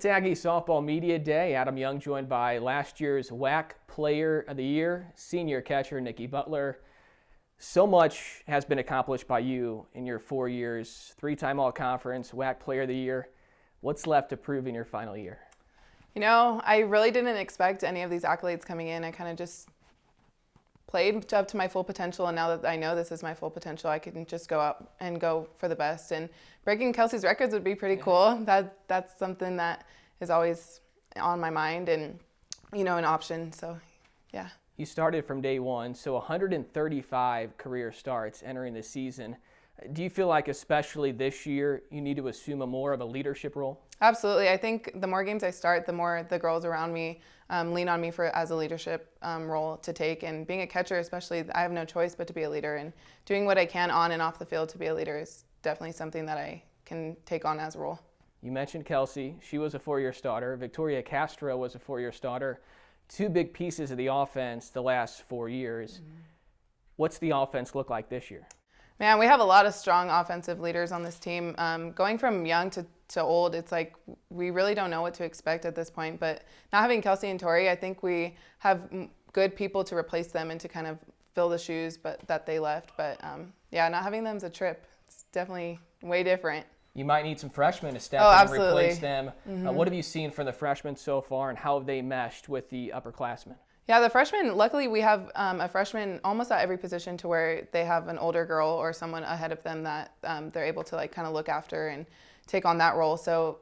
It's Aggie Softball Media Day. Adam Young joined by last year's WAC Player of the Year, senior catcher Nikki Butler. So much has been accomplished by you in your 4 years, three-time All-Conference, WAC Player of the Year. What's left to prove in your final year? You know, I really didn't expect any of these accolades coming in. I kind of just played up to my full potential, and now that I know this is my full potential, I can just go up and go for the best. And breaking Kelsey's records would be pretty cool. That's something that is always on my mind and, you know, an option. So, yeah. You started from day one, so 135 career starts entering the season. Do you feel like, especially this year, you need to assume more of a leadership role? Absolutely. I think the more games I start, the more the girls around me lean on me as a leadership role to take. And being a catcher, especially, I have no choice but to be a leader. And doing what I can on and off the field to be a leader is definitely something that I can take on as a role. You mentioned Kelsey. She was a four-year starter. Victoria Castro was a four-year starter. Two big pieces of the offense the last 4 years. What's the offense look like this year? Man, we have a lot of strong offensive leaders on this team. Going from young to old, it's like we really don't know what to expect at this point. But not having Kelsey and Tori, I think we have good people to replace them and to kind of fill the shoes that they left. But yeah, not having them is a trip. It's definitely way different. You might need some freshmen to step in and replace them. Mm-hmm. What have you seen from the freshmen so far, and how have they meshed with the upperclassmen? Yeah, the freshmen, luckily we have a freshman almost at every position to where they have an older girl or someone ahead of them that they're able to like kind of look after and take on that role. So,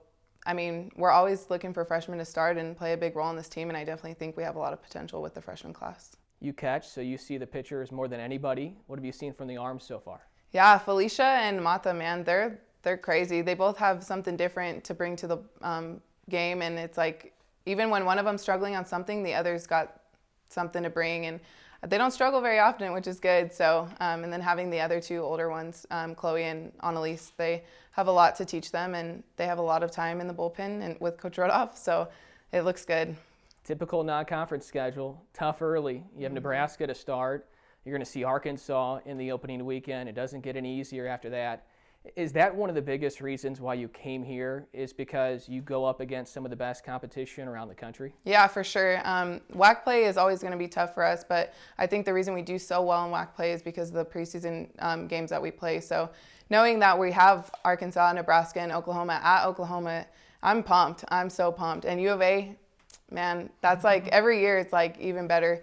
I mean, we're always looking for freshmen to start and play a big role in this team, and I definitely think we have a lot of potential with the freshman class. You catch, so you see the pitchers more than anybody. What have you seen from the arms so far? Yeah, Felicia and Mata, man, they're crazy. They both have something different to bring to the game, and it's like even when one of them's struggling on something, the other's got something to bring, and they don't struggle very often, which is good. So, and then having the other two older ones, Chloe and Annalise, they have a lot to teach them, and they have a lot of time in the bullpen and with Coach Rodoff, so it looks good. Typical non-conference schedule, tough early. You have Nebraska to start. You're going to see Arkansas in the opening weekend. It doesn't get any easier after that. Is that one of the biggest reasons why you came here, is because you go up against some of the best competition around the country? Yeah, for sure. WAC play is always going to be tough for us, but I think the reason we do so well in WAC play is because of the preseason games that we play. So knowing that we have Arkansas, Nebraska, and Oklahoma at Oklahoma, I'm pumped. I'm so pumped. And U of A, man, that's like every year it's like even better.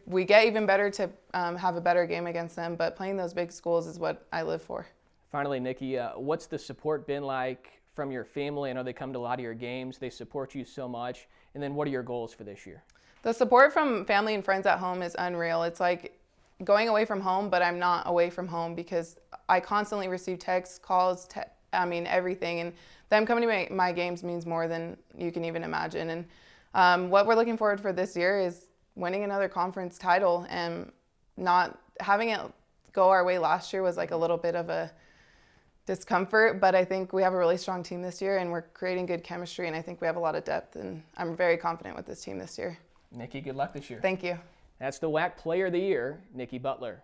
We get even better to have a better game against them, but playing those big schools is what I live for. Finally, Nikki, what's the support been like from your family? I know they come to a lot of your games. They support you so much. And then what are your goals for this year? The support from family and friends at home is unreal. It's like going away from home, but I'm not away from home because I constantly receive texts, calls, everything. And them coming to my games means more than you can even imagine. And what we're looking forward for this year is winning another conference title, and not having it go our way last year was like a little bit of a discomfort, but I think we have a really strong team this year, and we're creating good chemistry, and I think we have a lot of depth, and I'm very confident with this team this year. Nikki, good luck this year. Thank you. That's the WAC Player of the Year, Nikki Butler.